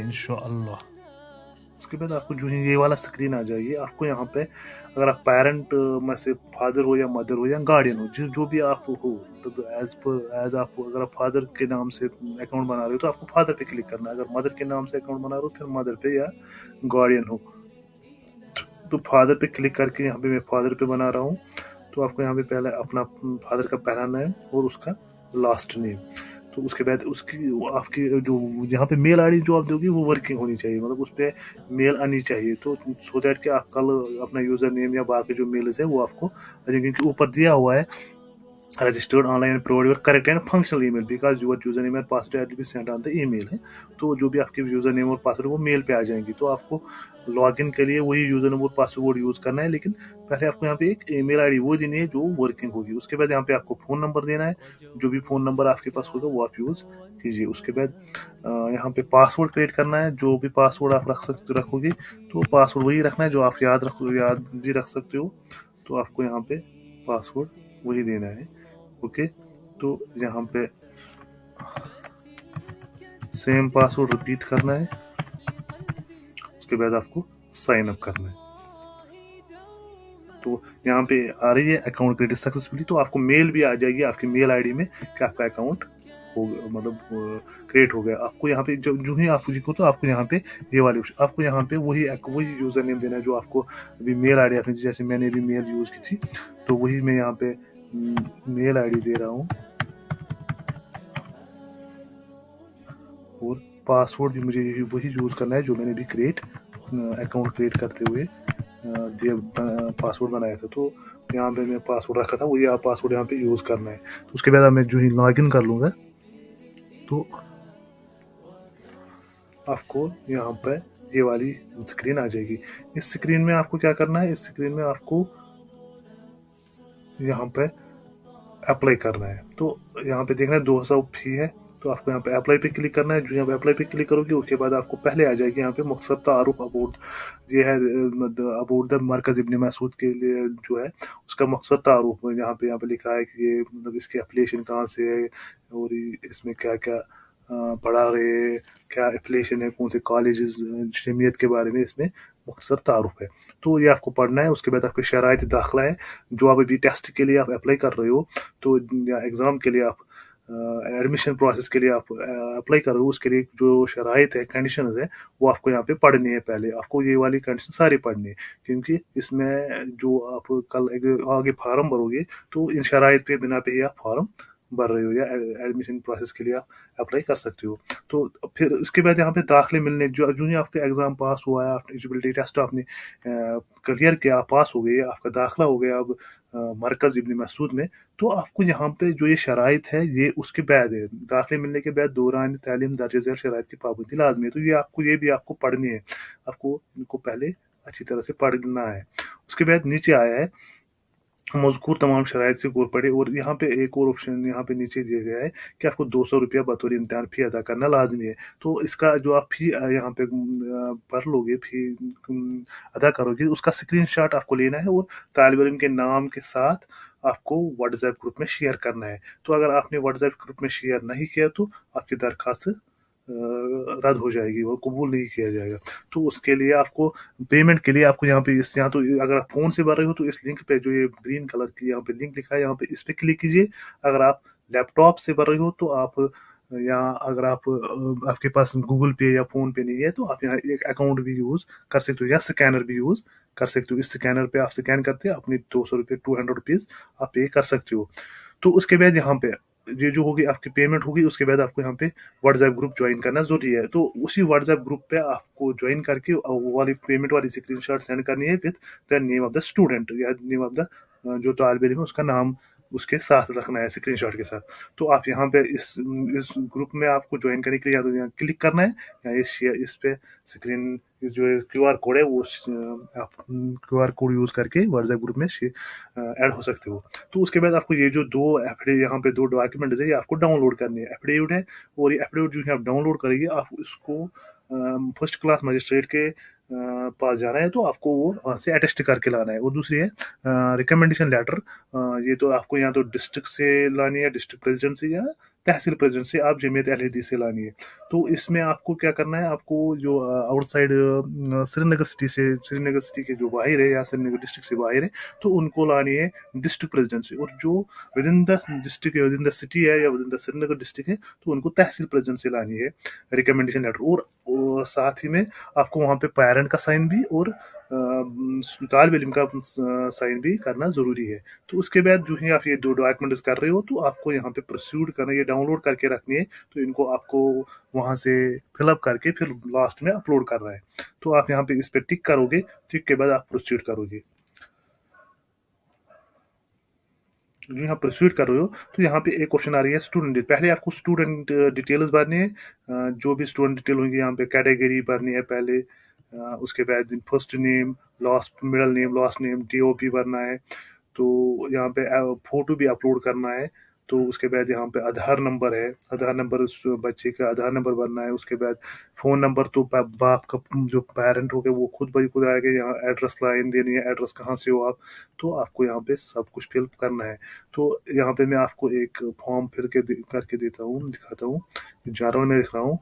इंशाअल्लाह। उसके बाद आपको जो है ये वाला स्क्रीन आ जाएगी। आपको यहाँ पे अगर आप पेरेंट में से फादर हो या मदर हो या गार्डियन हो, जो भी आप हो, तो एज आप अगर आप फादर के नाम से अकाउंट बना रहे हो तो आपको फादर पे क्लिक करना है। अगर मदर के नाम से अकाउंट बना रहे हो फिर मदर पे या गार्डियन हो तो फादर पे क्लिक करके यहाँ पे मैं फादर पे बना रहा हूँ। तो आपको यहाँ पे पहले अपना फादर का पहला नेम और उसका लास्ट नेम, तो उसके बाद उसकी आपकी जो यहाँ पे मेल आईडी जो आप दोगे वो वर्किंग होनी चाहिए, मतलब उस पर मेल आनी चाहिए, तो सो दैट कि आप कल अपना यूज़र नेम या बाकी जो मेल्स है वो आपको, क्योंकि ऊपर दिया हुआ है registered online and provide your correct and functional email because your username and password will be sent on the email है। तो जो भी आपके यूज़र नेम और पासवर्ड वो मेल पे आ जाएंगी। तो आपको लॉगिन के लिए वही यूज़र नेम और पासवर्ड यूज़ करना है, लेकिन पहले आपको यहाँ पे एक ईमेल आईडी वो देनी है जो वर्किंग होगी। उसके बाद यहाँ पे आपको फ़ोन नंबर देना है, जो भी फ़ोन नंबर आपके पास होगा वो आप यूज़ कीजिए। उसके बाद यहाँ पे पासवर्ड क्रिएट करना है, जो भी पासवर्ड आप रखोगे तो पासवर्ड वही रखना है जो आप याद भी रख सकते हो। तो आपको यहाँ पे पासवर्ड वही देना है। ओके, तो यहाँ पे सेम पासवर्ड रिपीट करना है। उसके बाद आपको साइन अप करना है। तो यहाँ पे आ रही है अकाउंट क्रिएटेड सक्सेसफुली, तो आपको मेल भी आ जाएगी आपकी मेल आईडी में कि आपका अकाउंट हो मतलब क्रिएट हो गया। आपको यहाँ पे जो ही आपको लिखो तो आपको यहाँ पे ये वाले आपको यहाँ पे वही यूज़र नेम देना है जो आपको अभी मेल आईडी आपने, जैसे मैंने भी मेल यूज़ की थी तो वही मैं यहाँ पे मेल आईडी दे रहा हूँ और पासवर्ड भी मुझे वही यूज़ करना है जो मैंने भी अकाउंट क्रिएट करते हुए पासवर्ड बनाया था। तो यहाँ पे मैं पासवर्ड रखा था वही पासवर्ड यहाँ पे यूज़ करना है। तो उसके बाद मैं जो ही लॉगिन कर लूँगा तो आपको यहाँ पे ये वाली स्क्रीन आ जाएगी। इस स्क्रीन में आपको क्या करना है, इस स्क्रीन में आपको यहाँ पे अप्लाई करना है। तो यहाँ पे देखना है 200 फी है, तो आपको यहाँ पे अप्लाई पे क्लिक करना है। जो यहाँ पे अप्लाई पे क्लिक करोगे उसके बाद आपको पहले आ जाएगी यहाँ पे मकसद तारुफ अबाउट, ये है अबाउट द मरकज़ इब्न मसूद के लिए जो है उसका मकसद तारुफ। यहाँ पे लिखा है कि ये मतलब इसकी एप्लीकेशन कहाँ से है और इसमें क्या क्या पढ़ा रहे, क्या एप्लीकेशन है, कौन से कॉलेजेस, जमीयत के बारे में इसमें मकसद तारुफ है। तो ये आपको पढ़ना है। उसके बाद आपको शराइत दाखिला है, जो आप अभी टेस्ट के लिए आप अप्लाई कर रहे हो तो या एग्ज़ाम के लिए आप एडमिशन प्रोसेस के लिए आप अप्लाई कर रहे हो, उसके लिए जो शराइत है, कंडीशंस है, वो आपको यहाँ पे पढ़नी है। पहले आपको ये वाली कंडीशन सारी पढ़नी है, क्योंकि इसमें जो आप कल आगे फार्म भरोगे तो इन शराइत पे बिना पे ही आप फार्म भर रहे हो या एडमिशन प्रोसेस के लिए आप अप्लाई कर सकते हो। तो फिर उसके बाद यहाँ पे दाखिले मिलने जो ही आपका एग्ज़ाम पास हुआ है, एलिजिबिलिटी टेस्ट आपने क्लियर किया, पास हो गए, आपका दाखिला हो गया अब मरकज़ इब्न मसूद में, तो आपको यहाँ पे जो ये शराइत है ये उसके बाद है। दाखिले मिलने के बाद दौरान तालीम दर्ज झेल शराइत की पाबंदी लाजमी है। तो ये भी आपको पढ़नी है, आपको इनको पहले अच्छी तरह से पढ़ना है। उसके बाद नीचे आया है मज़कूर तमाम शराइत से गौर पड़े, और यहाँ पे एक और ऑप्शन यहाँ पे नीचे दिया गया है कि आपको 200 रुपया बतौर इम्तिहान फ़ी अदा करना लाजमी है। तो इसका जो आप फ़ी यहाँ पे भर लोगे, फ़ी अदा करोगे, उसका स्क्रीनशॉट आपको लेना है और तालिब इल्म के नाम के साथ आपको व्हाट्सएप ग्रुप में शेयर करना है। तो अगर आपने व्हाट्सएप ग्रुप में शेयर नहीं किया तो आपकी दरख्वास्त रद्द हो जाएगी, वो कबूल नहीं किया जाएगा। तो उसके लिए आपको पेमेंट के लिए आपको यहाँ तो अगर आप फ़ोन से भर रहे हो तो इस लिंक पे जो ये ग्रीन कलर की यहाँ पे लिंक लिखा है, यहाँ पे इस पे क्लिक कीजिए। अगर आप लैपटॉप से भर रहे हो तो आप अगर आप आपके पास गूगल पे या फ़ोन पे नहीं है तो आप यहाँ एक अकाउंट भी यूज़ कर सकते हो या स्कैनर भी यूज़ कर सकते हो। इस स्कैनर पे आप स्कैन करते हैं अपनी 200 रुपये 200 रुपीज़ आप पे कर सकते हो। तो उसके बाद यहाँ पे ये जो होगी आपकी पेमेंट होगी, उसके बाद आपको यहाँ पे व्हाट्सएप ग्रुप ज्वाइन करना जरूरी है। तो उसी व्हाट्सएप ग्रुप पे आपको ज्वाइन करके वो वाली पेमेंट वाली स्क्रीनशॉट सेंड करनी है with the name of the student या नेम ऑफ द जो तालिब इल्म है उसका नाम उसके साथ रखना है स्क्रीनशॉट के साथ। तो आप यहाँ पे इस ग्रुप में आपको ज्वाइन करने के लिए या तो यहाँ क्लिक करना है या इस पे स्क्रीन जो क्यूआर कोड है वो आप क्यूआर कोड यूज करके व्हाट्सएप ग्रुप में ऐड हो सकते हो। तो उसके बाद आपको ये जो दो एफिडेविट यहाँ पे दो डॉक्यूमेंट है ये आपको डाउनलोड करनी है, एफिडेविट है और ये एफिडेविट जो है आप डाउनलोड करेंगे आप इसको फर्स्ट क्लास मजिस्ट्रेट के पास जाना है तो आपको वो वहाँ से अटेस्ट करके लाना है। और दूसरी है रिकमेंडेशन लेटर, ये तो आपको यहाँ तो डिस्ट्रिक्ट से लानी है, डिस्ट्रिक्ट प्रेसिडेंट से या तहसील प्रेसिडेंट से, आप जमीयत अहलदीन से लानी है। तो इसमें आपको क्या करना है, आपको जो आउटसाइड श्रीनगर सिटी से, श्रीनगर सिटी के जो बाहर है या श्रीनगर डिस्ट्रिक्ट से बाहर है तो उनको लानी है डिस्ट्रिक्ट प्रेसिडेंट से, और जो with in the district with in the city है या with in the Srinagar district है तो उनको तहसील प्रेसिडेंट से लानी है रिकमेंडेशन लेटर। और साथ ही में आपको वहाँ पे पेरेंट का साइन भी और तालिब इल्म का साइन भी करना जरूरी है। तो उसके बाद जो है आप ये दो डॉक्यूमेंट्स कर रहे हो तो आपको यहाँ पे प्रोसीड करना, ये डाउनलोड करके रखनी है, तो इनको आपको वहां से फिलअप करके फिर लास्ट में अपलोड करना है। तो आप यहाँ पे इस पे टिक करोगे, टिक के बाद आप प्रोसीड करोगे। जो यहाँ प्रोसीड कर रहे हो तो यहाँ पे एक ऑप्शन आ रही है स्टूडेंट, पहले आपको स्टूडेंट डिटेल्स भरनी है, जो भी स्टूडेंट डिटेल होंगी यहाँ पे कैटेगरी भरनी है पहले, उसके बाद first name, last middle name, last name, DOP भरना है। तो यहाँ पे फोटो भी अपलोड करना है। तो उसके बाद यहाँ पे आधार नंबर है, आधार नंबर उस बच्चे का आधार नंबर भरना है। उसके बाद फोन नंबर तो बाप का जो पेरेंट हो गए वो खुद ब खुद आएगा, यहाँ एड्रेस लाइन देनी है, एड्रेस कहाँ से हो आप, तो आपको यहाँ पे सब कुछ फिल करना है। तो यहाँ पे मैं आपको एक फॉर्म फिर के करके देता हूँ, दिखाता हूँ। जानवर में लिख रहा हूँ,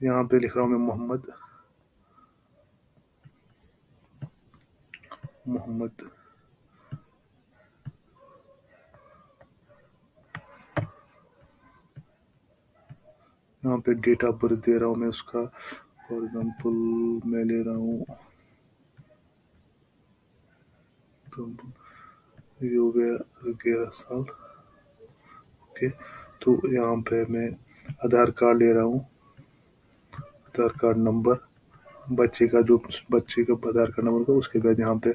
यहाँ पे लिख रहा हूँ मैं मोहम्मद, मोहम्मद यहाँ पे डेट ऑफ बर्थ दे रहा हूँ मैं उसका, फॉर एग्जाम्पल मैं ले रहा हूँ तो ये हो गया 11 साल। ओके, तो यहाँ पे मैं आधार कार्ड ले रहा हूँ, आधार कार्ड नंबर बच्चे का, जो बच्चे का आधार कार्ड नंबर का, उसके बाद यहाँ पे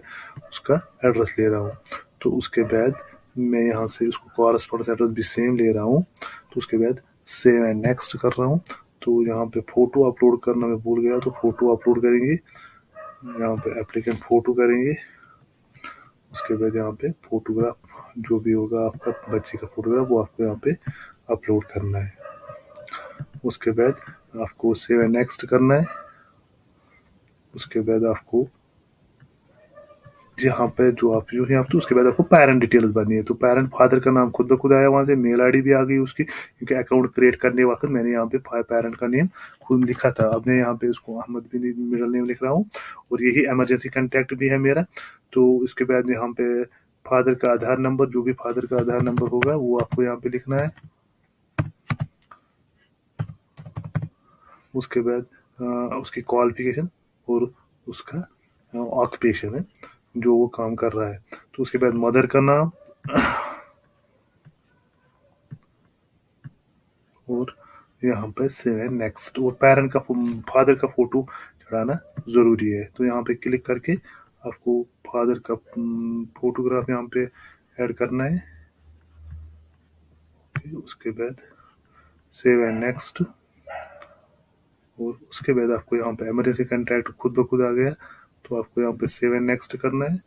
उसका एड्रेस ले रहा हूँ। तो उसके बाद मैं यहाँ से उसको कॉरेस्पॉन्डेंस एड्रेस भी सेम ले रहा हूँ। तो उसके बाद सेव एंड नेक्स्ट कर रहा हूँ। तो यहाँ पे फोटो अपलोड करना मैं भूल गया, तो फोटो अपलोड करेंगे, यहाँ पे एप्लीकेंट फोटो करेंगे। उसके बाद यहाँ पे फोटोग्राफ जो भी होगा आपका बच्चे का फोटोग्राफ वो आपको यहाँ पे अपलोड करना है। उसके बाद आपको सेव एंड नेक्स्ट करना है। उसके बाद आपको यहाँ पे जो आप जो है आप, तो उसके बाद आपको पेरेंट डिटेल्स भरनी है। तो पेरेंट फादर का नाम खुद ब खुद आया, वहां से मेल आईडी भी आ गई उसकी, क्योंकि अकाउंट क्रिएट करने वक्त मैंने यहाँ पे पेरेंट का नेम खुद लिखा था। अब मैं यहाँ पे उसको अहमद बिन मिडिल नेम लिख रहा हूँ और यही इमरजेंसी कॉन्टैक्ट भी है मेरा। तो इसके बाद यहाँ पे फादर का आधार नंबर, जो भी फादर का आधार नंबर होगा वो आपको यहाँ पे लिखना है। उसके बाद उसकी क्वालिफिकेशन और उसका ऑक्यूपेशन है, जो वो काम कर रहा है। तो उसके बाद मदर का नाम और यहाँ पे सेव एंड नेक्स्ट, और पेरेंट का फादर का फोटो चढ़ाना जरूरी है। तो यहाँ पे क्लिक करके आपको फादर का फोटोग्राफ यहाँ पे ऐड करना है। उसके बाद सेव एंड नेक्स्ट, और उसके बाद आपको यहाँ पे इमरजेंसी कॉन्टैक्ट खुद ब खुद आ गया, तो आपको यहाँ पे सेव एंड नेक्स्ट करना है।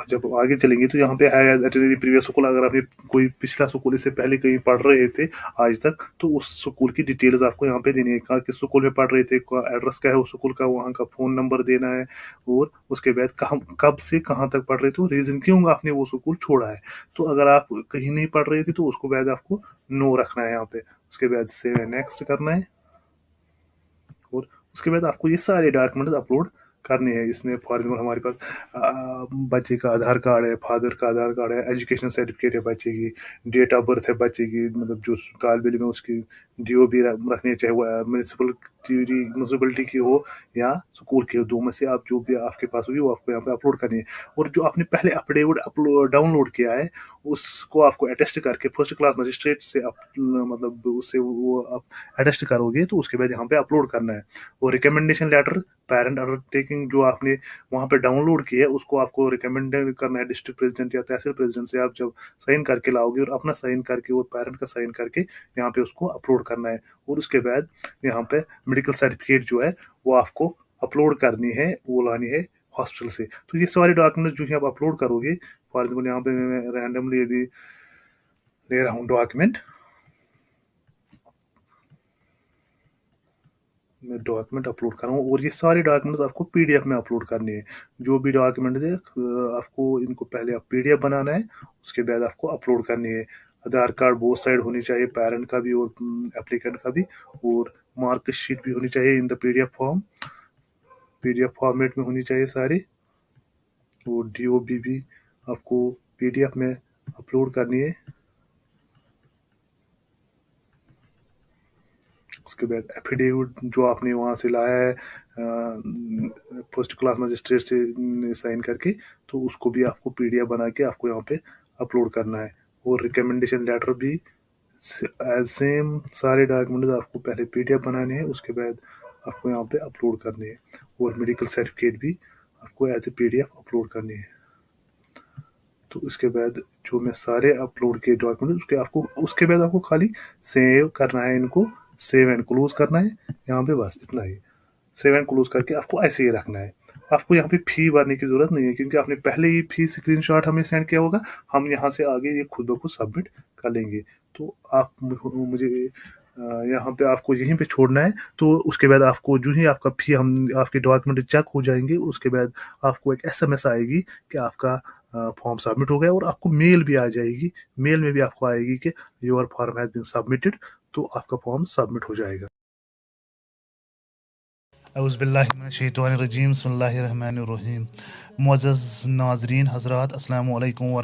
जब आगे चलेंगे तो यहाँ पे है प्रीवियस स्कूल, अगर आपने कोई पिछला स्कूल इससे पहले कहीं पढ़ रहे थे आज तक तो उस स्कूल की डिटेल्स आपको यहाँ पे देनी है, किस स्कूल में पढ़ रहे थे, एड्रेस क्या है उस स्कूल का, वहाँ का फोन नंबर देना है, और उसके बाद कब से कहाँ तक पढ़ रहे थे, रीजन क्यों आपने वो स्कूल छोड़ा है। तो अगर आप कहीं नहीं पढ़ रहे थे तो उसको बाद आपको नो रखना है यहाँ पे। उसके बाद सेव एंड नेक्स्ट करना है और उसके बाद आपको ये सारे डॉक्यूमेंट्स अपलोड करने हैं। इसमें फॉर एग्जाम्पल हमारे पास बच्चे का आधार कार्ड है, फादर का आधार कार्ड है, एजुकेशन सर्टिफिकेट है बच्चे की, डेट ऑफ बर्थ है बच्चे की, मतलब जो तालिब इल्म है उसकी डीओ भी रखनी है, चाहे वो म्यूनसिपलिटी की हो या स्कूल की हो, दो में से आप जो भी आपके पास होगी वो आपको यहाँ पे अपलोड करनी है। और जो आपने पहले अपडेट अपलोड डाउनलोड किया है उसको आपको अटेस्ट करके फर्स्ट क्लास मजिस्ट्रेट से मतलब उससे वो आप अटेस्ट करोगे तो उसके बाद यहाँ पे अपलोड करना है। और recommendation letter parent undertake undertaking जो आपने वहाँ पे डाउनलोड की है उसको आपको रिकमेंड करना है डिस्ट्रिक्ट प्रेसिडेंट या तहसील प्रेसिडेंट से। आप जब साइन करके लाओगे और अपना साइन करके और पेरेंट का साइन करके यहाँ पे उसको अपलोड करना है, और उसके बाद यहाँ पे मेडिकल सर्टिफिकेट जो है वो आपको अपलोड करनी है, वो लानी है हॉस्पिटल से। तो ये सारे डॉक्यूमेंट्स जो है आप अपलोड करोगे, फॉर एग्जाम्पल यहाँ पे मैं रैंडमली अभी ले रहा हूँ डॉक्यूमेंट, मैं डॉक्यूमेंट अपलोड कर रहा हूँ, और ये सारे डॉक्यूमेंट्स आपको पीडीएफ में अपलोड करने हैं। जो भी डॉक्यूमेंट्स है आपको इनको पहले आप पीडीएफ बनाना है, उसके बाद आपको अपलोड करनी है। आधार कार्ड बोथ साइड होनी चाहिए, पेरेंट का भी और एप्लीकेंट का भी, और मार्कशीट भी होनी चाहिए in the PDF form, PDF format में होनी चाहिए सारी, और डीओबी भी आपको पीडीएफ में अपलोड करनी है। उसके बाद एफिडेविट जो आपने वहाँ से लाया है फर्स्ट क्लास मजिस्ट्रेट से साइन करके, तो उसको भी आपको पीडीएफ बना के आपको यहाँ पे अपलोड करना है। और रिकमेंडेशन लेटर भी सेम सारे डॉक्यूमेंट्स आपको पहले पीडीएफ बनाने हैं, उसके बाद आपको यहाँ पे अपलोड करने हैं। और मेडिकल सर्टिफिकेट भी आपको एज ए पीडीएफ अपलोड करनी है। तो उसके बाद जो मैं सारे अपलोड किए डॉक्यूमेंट उसके बाद आपको खाली सेव करना है, इनको सेव एंड क्लोज करना है यहाँ पे, बस इतना ही। सेव एंड क्लोज करके आपको ऐसे ही रखना है। आपको यहाँ पे फी भरने की जरूरत नहीं है, क्योंकि आपने पहले ही फी स्क्रीनशॉट हमें सेंड किया होगा, हम यहाँ से आगे ये खुद ब खुद सबमिट कर लेंगे। तो आप मुझे यहाँ पे आपको यहीं पे छोड़ना है। तो उसके बाद आपको जो ही आपका फी हम आपके डॉक्यूमेंट चेक हो जाएंगे, उसके बाद आपको एक एसएमएस आएगी कि आपका फॉर्म सबमिट हो गया, और आपको मेल भी आ जाएगी, मेल में भी आपको आएगी कि your form has been submitted, तो आपका फॉर्म सबमिट हो जाएगा। औज़ुबिल्लाहिमिनश्शैतानिर्रजीम, बिस्मिल्लाहिर्रहमानिर्रहीम। मुअज़्ज़ज़ नाज़रीन हज़रात, अस्सलामु अलैकुम।